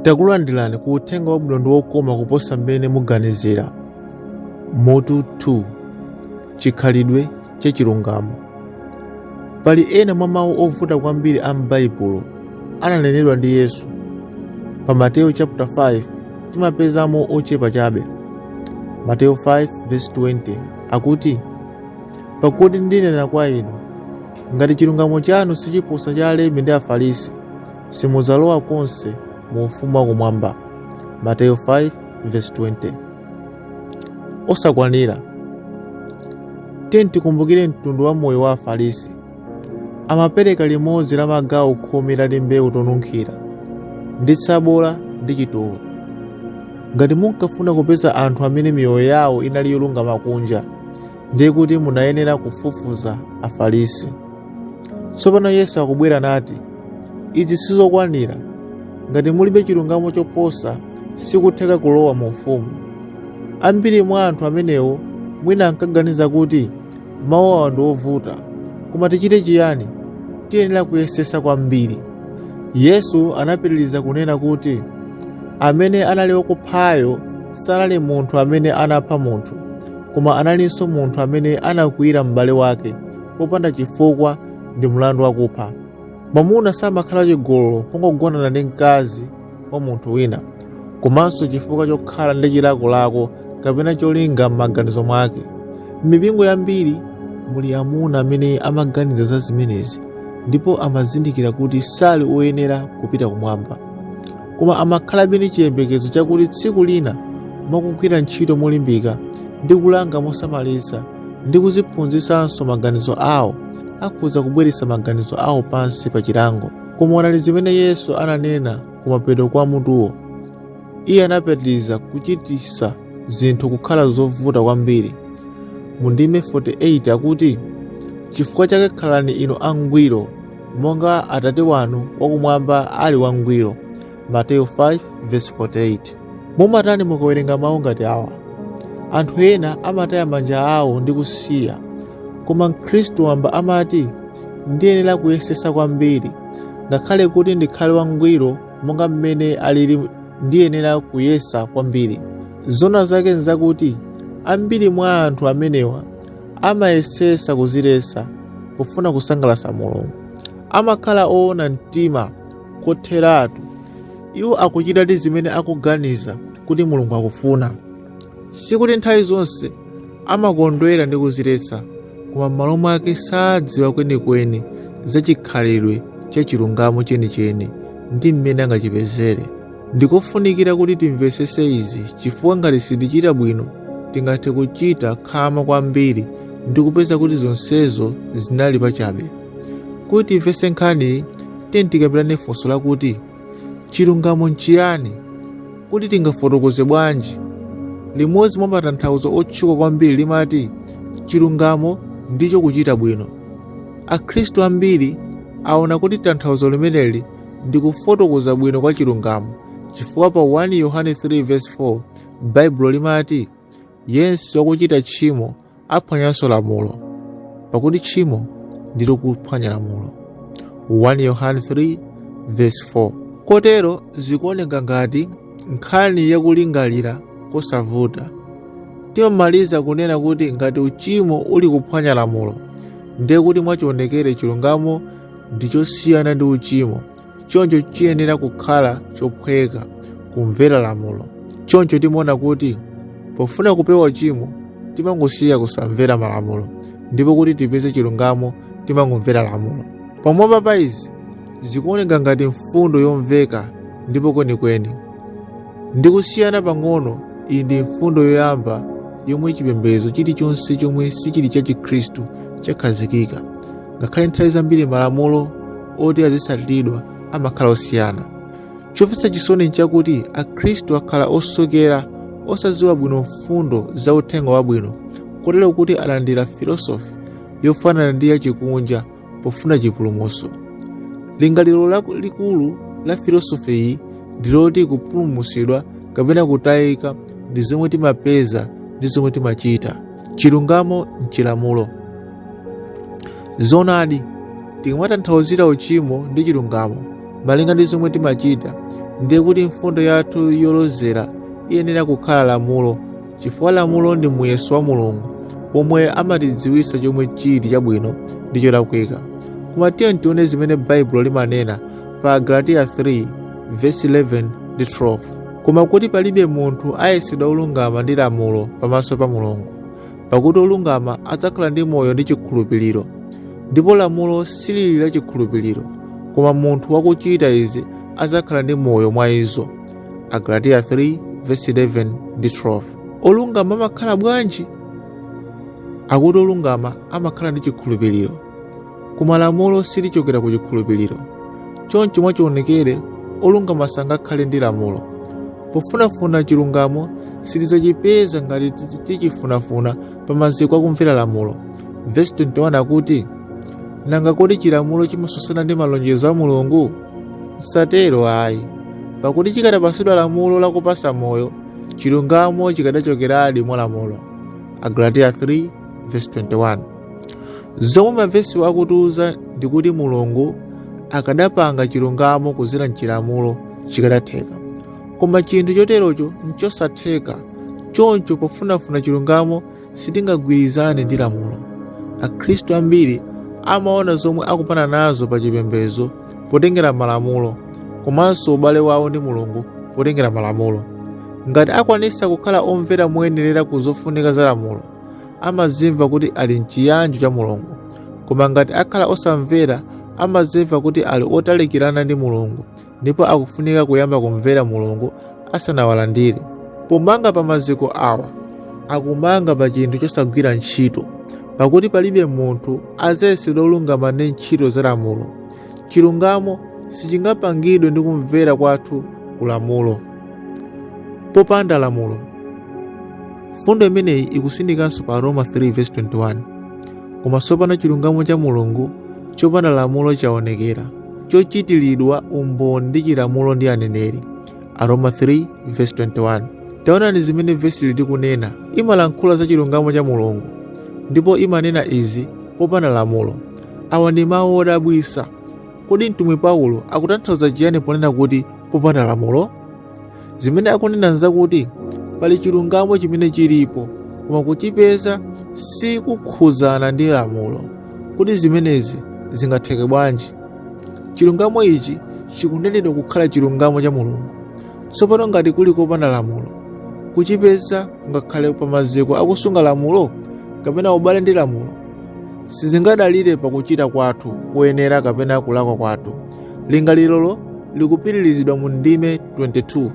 Takulandirani ku uthenga wabwino ndi wokoma kuposa mmene muganizira. Mutu 2. Chikhalidwe chachilungamo. Pali ena mwa mawu ovuta kwambiri a m'Baibulo ananenedwa ndi Yesu. Pa Mateyu chapter 5 timapezamo ochepa chabe. Mateyu 5:20 akuti, pakuti ndinena kwa inu, ngati chilungamo chanu sichiposa cha Alembi ndi Afarisi, simudzalowa konse mu ufumu wakumwamba. Mateyu 5:20. Osakwanira. Tikumbukire mtundu wa moyo wa Afarisi. Amapereka limodzi la magawo khumi la mbewu tonunkhira ndi tsabola ndi chitowe. Ngati munkafuna kupeza anthu amene miyoyo yawo inali yolungama kunja, ndiye kuti munayenera kufufuza Afarisi. Tsopano Yesu akubwera nati, izi sizokwanira. Ngati mulibe chilungamo choposa, sikutheka kulowa mu ufumu. Ambiri mwa anthu amenewo mwina ankaganiza kuti mawu awa ndi ovuta, koma tichite chiyani? Tiyenera kuyesesa kwambiri. Yesu anapitiriza kunena kuti amene anali wakuphayo sanali munthu amene anapha munthu, koma analinso munthu amene anakwiyira m'bale wake popanda chifukwa ndi mlandu wakupha. Mwamuna samakhala chigololo pongogonana ndi mkazi wa munthu wina, komanso chifukwa chokhala ndi chilakolako kapena cholinga m'maganizo mwake. M'mipingo yambiri muli amuna amene amaganiza za zimenezi, ndipo amazindikira kuti sali oyenera kupita kumwamba, koma amakhalabe ndi chiyembekezo chakuti tsiku lina mwakugwira ntchito molimbika ndi kulanga mosamalitsa ndi kuziphunzitsanso maganizo awo, akhoza kubweretsa maganizo awo pansi pa chilango. Koma onani zimene Yesu ananena kumapeto kwa mutuwo. Iye anapitiriza kuchititsa zinthu kukhala zovuta kwambiri. Mu ndime 48 akuti, chifukwa chake khalani inu angwiro monga Atate wanu wakumwamba ali wangwiro. Mateyu 5:48. Mumatani mukawerenga mawu ngati awa? Anthu ena amataya manja awo ndi kusiya, koma Khristu wamba amati ndiyenera kuyesesa kwambiri. Ngakhale kuti ndikhale wangwiro monga mmene alili, ndiyenera kuyesa kwambiri. Zona zake nzakuti ambiri mwa anthu amenewa amayesesa kuziletsa pofuna kusangalatsa Mulungu. Amakhala oona mtima kotheratu. Iwo akuchita ndi zimene akuganiza kuti Mulungu akufuna. Sikuti nthawi zonse amakondwera ndi kuziletsa, koma m'malo mwake sadziwa kwenikweni za chikhalidwe cha chilungamo chenicheni ndi mmene angachipezere. Ndikofunikira kuti timvesese izi, chifukwa ngati sitichita bwino tingathe kuchita khama kwambiri ndi kupeza kuti zonsezo zinali pachabe. Kuti timvese nkhani, tikapitane funso lakuti chilungamo nchiyani, kuti tingafotokoze bwanji. Limodzi mwa matanthauzo otchuka kwambiri limati chilungamo ndicho kuchita bwino. Akhristu ambiri aona kuti tanthauzo limeneli ndi kufotokoza bwino kwa chilungamo, chifukwa pa 1 Yohane 3:4 Baibulo limati yense wakuchita tchimo aphwanyanso lamulo, pakuti tchimo ndilo kuphwanya lamulo. 1 Yohane 3:4. Kotero zikuoneka ngati nkhani yakulingalira kosavuta. Timamaliza kunena kuti ngati uchimo uli kuphwanya lamulo, ndiye kuti mwachionekere chilungamo ndi chosiyana ndi uchimo. Choncho chiyenera kukhala chophweka kumvera lamulo. Choncho timaona kuti pofuna kupewa uchimo timangosiya kusamvera malamulo, ndipo kuti tipeze chilungamo timangomvera lamulo. Pamwamba pa izi zikuoneka ngati mfundo yomveka ndipo kwenikweni ndi kusiyana pang'ono. Iyi ndi mfundo yoyamba yomwe chipembedzo chilichonse chomwe sichili cha Chikhristu chakhazikika. Ngakhale nthawi zambiri malamulo oti azitsatidwa amakhala osiyana. Chofesa chisoni nchakuti Akhristu akhala osokera, osadziwa bwino mfundo za uthenga wabwino, kotero kuti alandira filosofi yofanana ndi yachikunja pofuna chipulumutso. Lingaliro likulu la filosofi iyi ndiloti kupulumutsidwa kapena kutayika ndi zomwe timapeza ndi zomwe timachita. Chilungamo nchilamulo. Zonadi, tikamata nthauzira uchimo ndi chilungamo malinga ndi zomwe timachita, ndiye kuti mfundo yathu yolozera iyenera kukhala lamulo, chifukwa lamulo ndi muyeso wa Mulungu omwe amatidziwitsa chomwe chili chabwino ndi cholakwika. Koma tiye tione zimene Baibulo limanena pa Galatiya 3 verse 11 ndi 12. Koma kuti palibe munthu ayesedwa olungama ndi lamulo pamaso pa Mulungu, pakuti olungama adzakhala ndi moyo ndi chikhulupiriro, ndipo lamulo silili la chikhulupiriro, koma munthu wakuchita izi adzakhala ndi moyo mwa izo. Galatiya 3 verse 11 ndi 12. Olungama amakhala bwanji? Akuti olungama amakhala ndi chikhulupiriro, koma lamulo silichokera ku chikhulupiriro. Choncho mwachionekere olungama sangakhale ndi lamulo. Pofunafuna chilungamo sitidzachipeza ngati tichifunafuna pa maziko akumvera lamulo. Verse 21 akuti, nanga kodi chilamulo chimatsutsana ndi malonjezo a Mulungu? Msatero ayi, pakuti chikadapatsidwa lamulo lakupasa moyo, chilungamo chikadachokeradi mwa lamulo. Galatiya 3 verse 21. Zomwe mavesi akutiuza ndi kuti Mulungu akadapanga chilungamo kudzera m'chilamulo chikadatheka, koma chinthu choterocho nchosatheka. Choncho pofunafuna chilungamo sitingagwirizane ndi lamulo. Akhristu ambiri amaona zomwe akupana nazo pa chipembedzo potengera malamulo, komanso ubale wawo ndi Mulungu potengera malamulo. Ngati akwanitsa kukhala omvera moyenerera ku zofunika za lamulo, amazimva kuti ali m'chiyanjo cha Mulungu. Koma ngati akhala osamvera, amazimva kuti ali otalikirana ndi Mulungu, ndipo akufunika kuyamba kumvera Mulungu asanawalandire. Pomanga pa maziko awa, akumanga pa chinthu chosagwira ntchito, pakuti palibe munthu azayesedwa olungama ndi ntchito za lamulo. Chilungamo sichingapangidwe ndi kumvera kwathu ku lamulo. Popanda lamulo. Fundo imeneyi ikusindikanso pa Roma 3 verse 21. Koma tsopano chilungamo cha Mulungu chopanda lamulo chaonekera, chochitiridwa umboni ndi chilamulo ndi aneneri. Roma 3 verse 21. Taonani zimene vesi likunena. Imalankhula za chilungamo cha Mulungu, ndipo imanena izi popanda lamulo. Awa ndi mawu odabwitsa. Kodi mtumwi Paulo akutanthauza chiyani ponena kuti popanda lamulo? Zimene akunena nzakuti pali chilungamo chimene chilipo, koma kuchipeza sikukhuzana ndi lamulo. Kuti zimenezi zingatheke bwanji? Chilungamo ichi chikunenedwa kukhala chilungamo cha Mulungu. Tsopano ngati kuli kopanda lamulo, kuchipeza kungakhale pa maziko akusunga lamulo kapena ubale ndi lamulo? Sizingadalire pakuchita kwathu kuyenera kapena kulakwa kwathu. Lingalirolo likupitirizidwa mu ndime 22.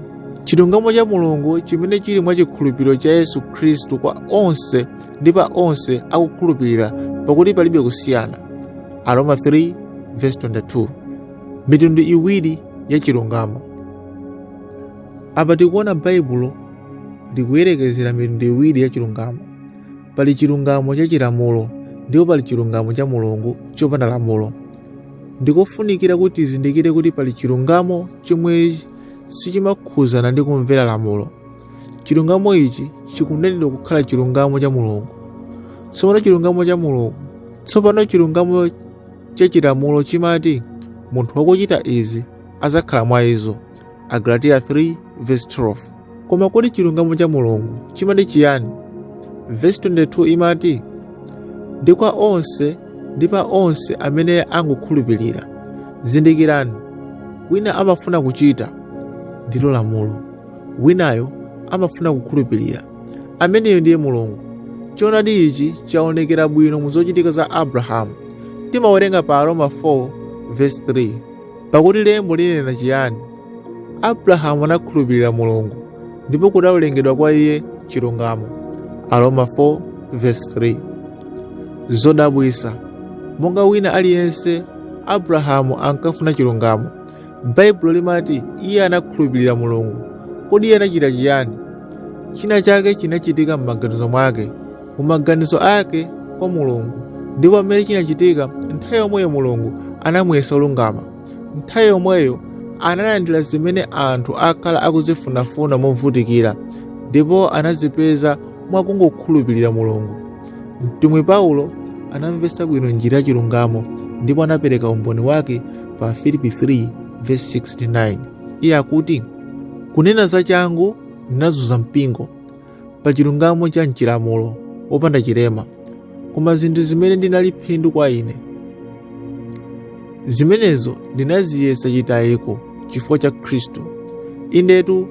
Chilungamo cha Mulungu chimene chili mwa chikhulupiriro cha Yesu Khristu kwa onse ndi pa onse akukhulupirira, pakuti palibe kusiyana. Roma 3 verse 22. Mitundu iwiri ya chilungamo. Apa tikuona Baibulo likuyerekezera mitundu iwiri ya chilungamo. Pali chilungamo cha chilamulo ndipo pali chilungamo cha Mulungu chopanda lamulo. Ndikofunikira kuti tizindikire kuti pali chilungamo chomwe sichimakhuzana ndi kumvera lamulo. Chilungamo ichi chikunenedwa kukhala chilungamo cha Mulungu. Tsopano chilungamo cha chilamulo chimati munthu wakuchita izi azakhala mwa izo. Galatiya 3 verse 12. Koma kodi chilungamo cha Mulungu chimati chiyani? Verse 22 imati, ndi kwa onse ndi pa onse amene angukhulupirira. Zindikirani, wina amafuna kuchita ndilo lamulo, winayo amafuna kukhulupirira, ameneyo ndiye Mulungu. Choonadi ichi chaonekera bwino mu zochitika za Abrahamu. Timawerenga pa Roma 4 verse 3. Pakuti lembo linena chiyani? Abrahamu anakhulupirira Mulungu, ndipo kudawerengedwa kwa iye chilungamo. Roma 4 verse 3. Zodabwitsa, monga wina aliyense, Abrahamu ankafuna chilungamo. Baibulo limati iye anakhulupirira Mulungu. Kodi iye anachita chiyani? China chake chinachitika m'maganizo mwake, mu maganizo ake kwa Mulungu. Ndipo pamene chinachitika, nthawi yomweyo Mulungu anamuyesa olungama. Nthawi yomweyo analandira zimene anthu akhala akuzifunafuna movutikira, ndipo anazipeza mwakungokhulupirira Mulungu. Mtumwi Paulo anamvetsa bwino njira ya chilungamo, ndipo anapereka umboni wake pa Philippians 3 verse 69. Iye akuti, kunena za changu ndinazunza mpingo pa chilungamo cha mchilamulo wopanda chilema, koma zinthu zimene ndinali phindu kwa ine, zimenezo ndinaziyesa chitayiko chifukwa cha Khristu. Indetu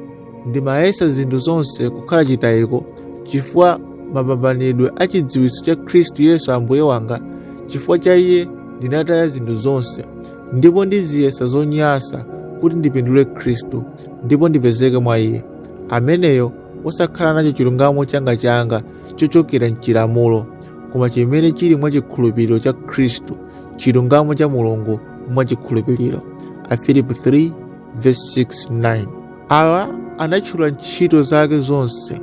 ndimayesa zinthu zonse kukhala chitayiko chifukwa mapambanidwe a chidziwitso cha Khristu Yesu Ambuye wanga. Chifukwa cha Iye ndinataya zinthu zonse, ndipo ndiziyesa zonyansa kuti ndipindule Khristu ndipo ndipezeke mwa Iye, ameneyo osakhala nacho chilungamo changa chochokera mchilamulo, koma chimene chili mwa chikhulupiriro cha Khristu, chilungamo cha Mulungu mwa chikhulupiriro. Afilipi 3:6-9. Awa anatchula ntchito zake zonse,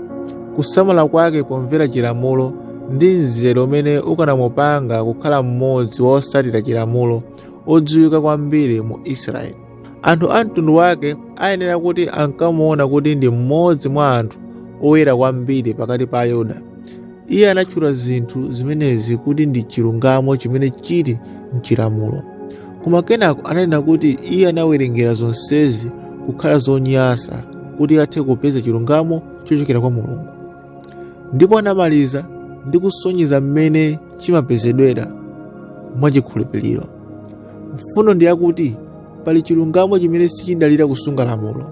kusamala kwake pomvera chilamulo ndi mzere umene ukanamupanga kukhala mmodzi wa osatira chilamulo odziwika kwambiri mu Israeli. Anthu a mtundu wake ayenera kuti ankamuona kuti ndi mmodzi mwa anthu oyera kwambiri pakati pa Ayuda. Iye anatchula zinthu zimenezi kuti ndi chilungamo chimene chili mchilamulo, koma kenako ananena kuti iye anawerengera zonsezi kukhala zonyansa kuti athe kupeza chilungamo chochokera kwa Mulungu. Ndipo anamaliza ndi kusonyeza mmene chimapezedwera mwa chikhulupiriro. Mfundo ndi yakuti pali chilungamo chimene sichidalira kusunga lamulo,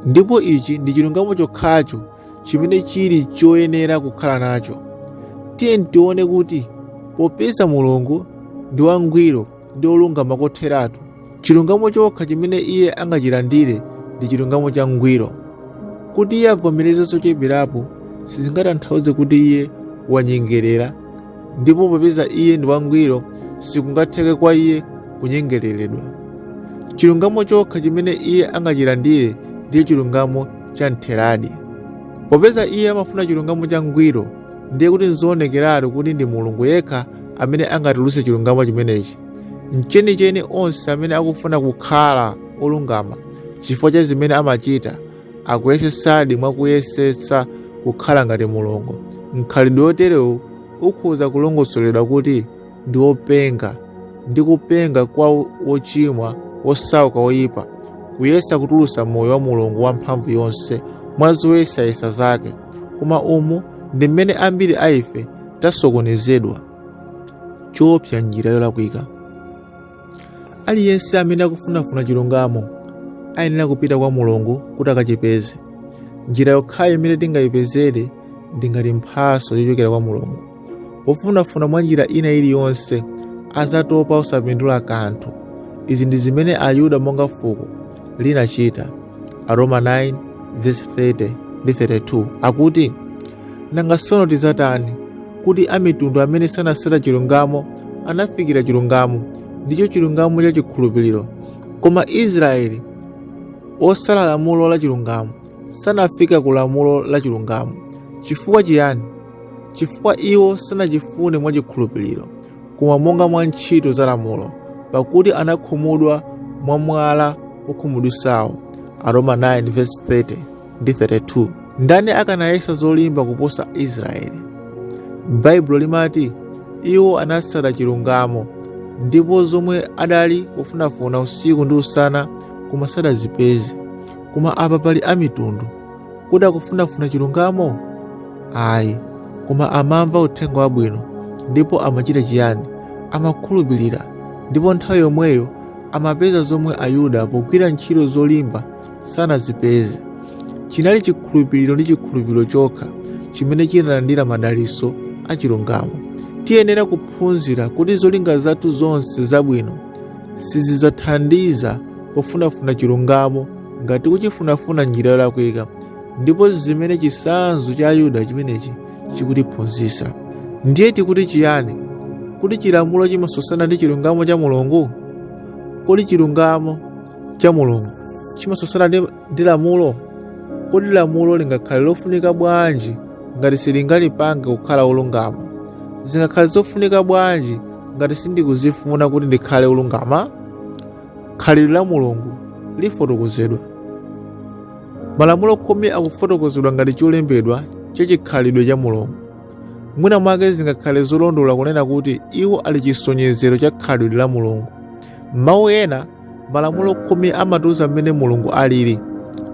ndipo ichi ndi chilungamo chokhacho chimene chili choyenera kukhala nacho. Tiye tione kuti popeza Mulungu ndi wangwiro ndi olungama kotheratu, chilungamo chokha chimene iye angachilandire ndi chilungamo cha ngwiro. Kuti iye avomereze zocheperapo sizingatanthauze kuti iye wanyengerera, ndipo popeza iye ndi wangwiro sikungatheke kwa iye kunyengereredwa. Chilungamo chokha chimene iye angachilandire ndiye chilungamo cha ntheradi. Popeza iye amafuna chilungamo cha ngwiro, ndiye kuti nzoonekeratu kuti ndi Mulungu yekha amene angatulutse chilungamo chimenechi. Mchenicheni onse amene akufuna kukhala olungama chifukwa cha zimene amachita akuyesesadi mwa kuyesetsa kukhala ngati Mulungu. Mkhalidwe woterewu ukhoza kulongosoledwa kuti ndi wopenga, ndi kupenga kwa wochimwa wosauka woyipa, kuyesa kutulutsa moyo wa Mulungu wamphamvu yonse mwa zoyesayesa zake. Koma umu ndi mmene ambiri a ife tasokonezedwa. Choopsa njira yolakwika. Aliyense amene akufunafuna chilungamo ayenera kupita kwa Mulungu kuti akachipeze. Njira yokhayo imene tingayipezere ndi ngati mphatso yochokera kwa Mulungu. Wofunafuna mwa njira ina iliyonse azatopa osapindula kanthu. Izi ndi zimene Ayuda monga fuko linachita. Aroma 9:30-32 akuti, nanga tsono tizatani kuti amitundu amene sanasata chilungamo anafikira chilungamo, ndicho chilungamo cha chikhulupiriro, koma Israeli osala lamulo la chilungamo sanafika ku lamulo la chilungamo. Chifukwa chiyani? Chifukwa iwo sanachifune mwa chikhulupiriro, koma monga mwa ntchito za lamulo, pakuti anakhumudwa mwa mwala wokhumudwitsawo. Aroma 9:30-32. Ndani akanayesa zolimba kuposa Israeli? Baibulo limati iwo anasata chilungamo, ndipo zomwe adali kufunafuna usiku ndi usana koma sadazipeze. Koma apa pali amitundu kuti akufunafuna chilungamo? Ayi, koma amamva uthenga wabwino ndipo amachita chiyani? Amakhulupirira, ndipo nthawi yomweyo amapeza zomwe Ayuda pogwira ntchito zolimba sanazipeze. Chinali chikhulupiriro ndi chikhulupiriro chokha chimene chinalandira madalitso a chilungamo. Tiyenera kuphunzira kuti zolinga zathu zonse zabwino sizidzathandiza pofunafuna chilungamo ngati kuchifunafuna njira yolakwika, ndipo zimene chitsanzo cha Ayuda chimenechi chikutiphunzitsa. Ndiye tikuti chiyani? Kuti chilamulo chimatsutsana ndi chilungamo cha Mulungu? Kodi chilungamo cha Mulungu chimatsutsana ndi lamulo? Kodi lamulo lingakhale lofunika bwanji ngati silingalipange kukhala olungama? Zingakhale zofunika bwanji ngati sindikuzifuna kuti ndikhale olungama? Khalidwe la Mulungu lifotokozedwa. Malamulo khumi akufotokozedwa ngati cholembedwa cha chikhalidwe cha Mulungu. Mwina mwake zingakhale zolondola kunena kuti iwo ali chisonyezero cha khalidwe la Mulungu. Mawu ena Malamulo khumi amatiuza mmene Mulungu alili,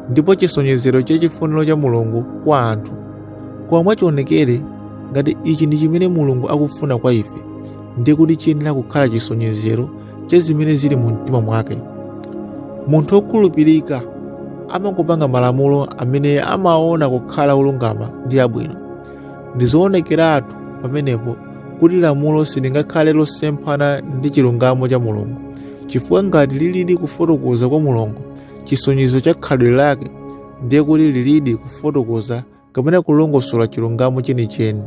ndipo chisonyezero cha chifuniro cha Mulungu kwa anthu. Koma mwachionekere ngati ichi ndi chimene Mulungu akufuna kwa ife, ndiye kuti chiyenera kukhala chisonyezero cha zimene zili mu mtima mwake. Munthu wokhulupirika amangopanga malamulo amene amaona kukhala olungama ndi abwino. Ndi zoonekeratu pamenepo kuti lamulo silingakhale losemphana ndi chilungamo cha Mulungu, chifukwa ngati lilidi kufotokoza kwa Mulungu chisonyezo cha khalidwe lake, ndiye kuti lilidi kufotokoza kapena kulongosola chilungamo chenicheni.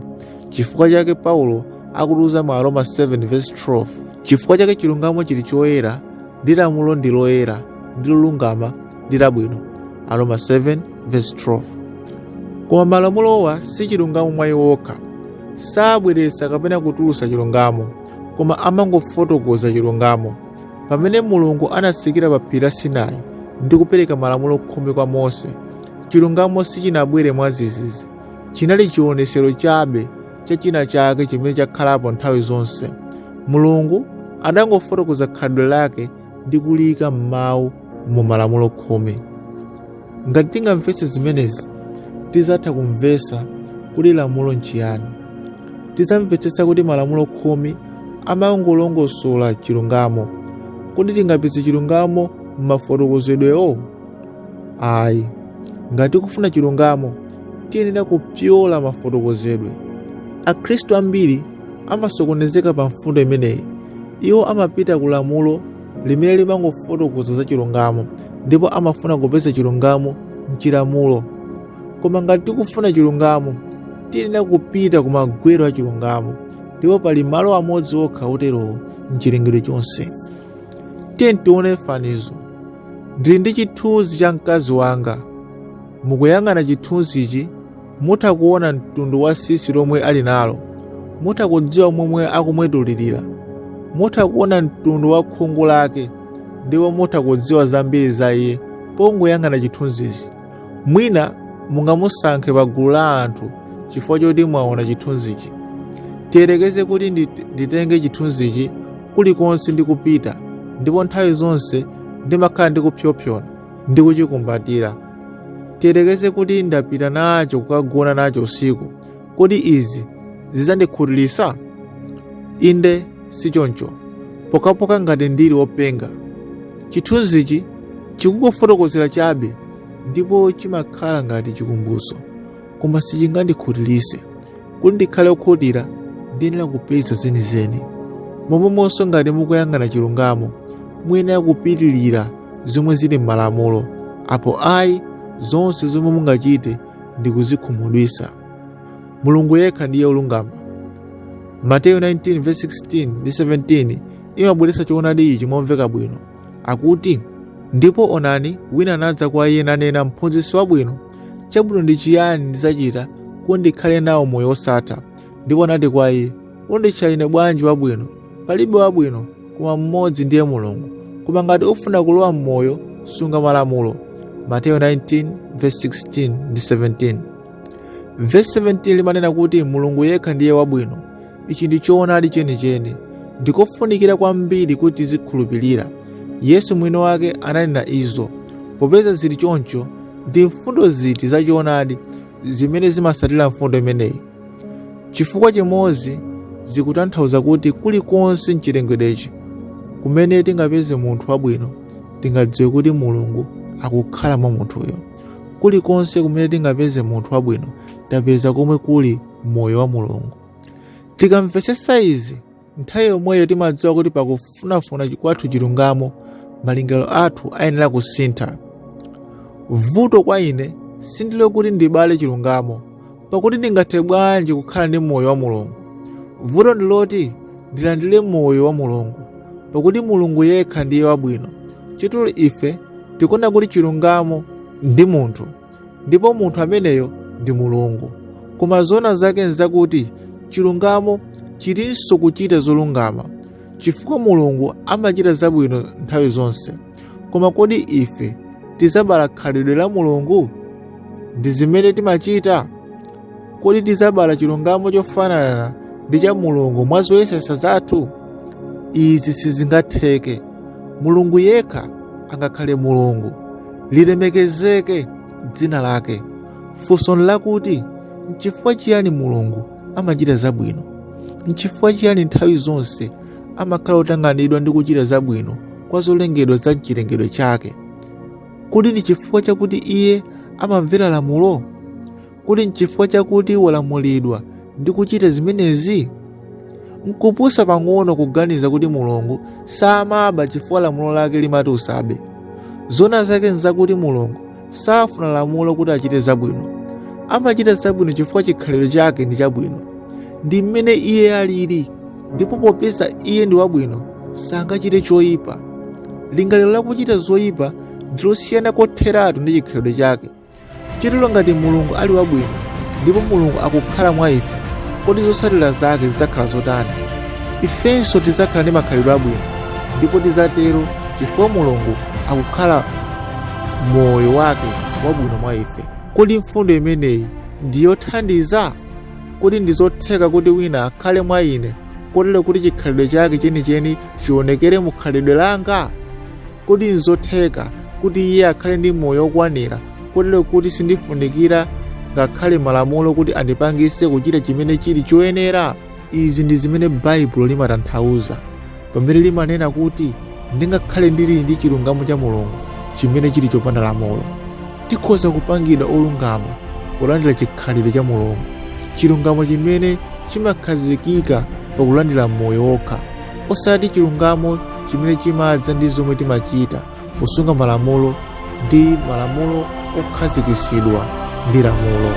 Chifukwa chake Paulo akutiuza mu Roma 7:12, chifukwa chake chilungamo chili choyera ndi lamulo ndi loyera ndi lolungama ndi labwino. Roma 7:12. Koma malamulowa si chilungamo mwa iwo okha, sabweretsa kapena kutulutsa chilungamo, koma amangofotokoza chilungamo. Pamene Mulungu anatsikira pa phiri la Sinai ndi kupereka malamulo khumi kwa Mose, chilungamo sichinabwere mwadzidzidzi, chinali chionesero chabe cha china chake chimene chakhalapo nthawi zonse. Mulungu adangofotokoza khalidwe lake ndi kuliyika m'mawu mu malamulo khumi. Ngati tingamvetse zimenezi, tizatha kumvetsa kuti lamulo nchiyani. Tizamvetsetsa kuti malamulo khumi amangolongosola chilungamo. Kuti tingapeze chilungamo m'mafotokozedwewo? Ayi. Ngati kufuna chilungamo, tiyenera kupyola mafotokozedwe. Akhristu ambiri amasokonezeka pa mfundo imeneyi. Iwo amapita ku lamulo limene limangofotokoza za chilungamo, ndipo amafuna kupeza chilungamo m'chilamulo. Koma ngati tikufuna chilungamo, tiyenera kupita ku magwero a chilungamo, ndipo pali malo amodzi okha oterowo m'chilengedwe chonse. Tiye tione fanizo. Ndili ndi chithunzi cha mkazi wanga. Mukuyang'ana chithunzichi mutha kuona mtundu wa sisi lomwe ali nalo, mutha kudziwa momwe akumwetulirira, mutha kuona mtundu wa khungu lake, ndipo mutha kudziwa zambiri za iye pongoyang'ana chithunzichi. Mwina mungamusankhe pa gulu la anthu chifukwa choti mwaona chithunzichi. Tiyerekeze kuti nditenge chithunzichi kulikonse ndikupita, ndipo nthawi zonse ndimakhala ndikupyopyona ndi kuchikumbatira. Tiyerekeze kuti ndapita nacho kukagona nacho usiku. Kodi izi zidzandikhutitsa? Inde sichoncho, pokapoka ngati ndili wopenga. Chithunzichi chikukufotokozera chabe, ndipo chimakhala ngati chikumbutso, koma sichingandikhutitse. Kuti ndikhale wokhutira, ndiyenera kupeza zenizeni. Momwemonso ngati mukuyang'ana chilungamo, muyenera kupitirira zomwe zili m'malamulo. Apo ayi, zonse zomwe mungachite ndi kuzikhumudwitsa. Mulungu yekha ndiye olungama. Mateyu 19:16 ndi 17 imabweretsa choonadi ichi momveka bwino. Akuti, ndipo onani, wina anadza kwa iye nanena, mphunzitsi wabwino, chabwino ndi chiyani ndidzachita kuti ndikhale nawo moyo wosatha? Ndipo anati kwa iye, unditcha ine bwanji wabwino? Palibe wabwino koma mmodzi, ndiye Mulungu. Koma ngati ufuna kulowa m'moyo, sunga malamulo. Mateyu 19:16 ndi 17. Verse 17 limanena kuti Mulungu yekha ndiye wabwino. Ichi ndi choonadi chenicheni, ndikofunikira kwambiri kuti tizikhulupirira. Yesu mwini wake ananena izo. Popeza zili choncho, ndi mfundo ziti za choonadi zimene zimasatira mfundo imeneyi? Chifukwa chimodzi zikutanthauza kuti kulikonse m'chilengedwechi kumene tingapeze munthu wabwino, tingadziwe kuti Mulungu akukhala mwa munthuyo. Kulikonse kumene tingapeze munthu wabwino, tapeza komwe kuli moyo wa Mulungu. Tikamvetsetsa izi, nthawi yomweyo timadziwa kuti pakufunafuna kwathu chilungamo, malingaliro athu ayenera kusintha. Vuto kwa ine sindilo kuti ndibale chilungamo, pakuti ndingathe bwanji kukhala ndi moyo wa Mulungu. Vuto ndiloti ndilandire moyo wa Mulungu, pakuti Mulungu yekha ndiye wabwino. Chitulo ife tikuona kuti chilungamo ndi munthu, ndipo munthu ameneyo ndi Mulungu. Koma zoona zake nzakuti chilungamo chilinso kuchita zolungama, chifukwa Mulungu amachita zabwino nthawi zonse. Koma kodi ife tizabala khalidwe la Mulungu? Ndi zimene timachita? Kodi tizabala chilungamo chofanana ndi cha Mulungu mwa zoyesesa zathu? Izi sizingatheke. Mulungu yekha angakhale Mulungu, lilemekezeke dzina lake. Funso lakuti n'chifukwa chiyani Mulungu amachita zabwino? N'chifukwa chiyani nthawi zonse amakhala otanganidwa ndi kuchita zabwino kwa zolengedwa za mchilengedwe chake? Kuti ni chifukwa chakuti iye amamvera lamulo? Kuti n'chifukwa chakuti walamulidwa ndi kuchita zimenezi? Nkupusa pang'ono kuganiza kuti Mulungu samaba chifukwa lamulo lake limati usabe. Zona zake nzakuti Mulungu safuna lamulo kuti achite zabwino. Amachita zabwino chifukwa chikhalidwe chake ndi chabwino, ndi mmene iye alili, ndipo popeza iye ndi wabwino sangachite choyipa. Lingaliro lakuchita zoyipa ndilosiyana kotheratu ndi chikhalidwe chake. Chitilo ngati Mulungu ali wabwino ndipo Mulungu akukhala mwa ife, kodi zotsatira zake zidzakhala zotani? Ifenso tidzakhala ndi makhalidwe abwino, ndipo tidzatero chifukwa Mulungu akukhala moyo wake wabwino mwa ife. Kodi mfundo imeneyi ndiyothandiza? Kodi ndizotheka kuti wina akhale mwa ine kotero kuti chikhalidwe chake chenicheni chionekere mu khalidwe langa? Kodi nzotheka kuti iye akhale ndi moyo wokwanira kotero kuti sindifunikira ngakhale malamulo kuti andipangise kuchita chimene chili choyenera? Izi ndi zimene Baibulo limatanthauza pamene limanena kuti ndingakhale ndili ndi chilungamo cha Mulungu chimene chili chopanda lamulo. Tikhoza kupangidwa olungama polandira chikhalidwe cha Mulungu, chilungamo chimene chimakhazikika pakulandira moyo wokha, osati chilungamo chimene chimadza ndi zomwe timachita posunga malamulo ndi malamulo okhazikisidwa ndi lamulo.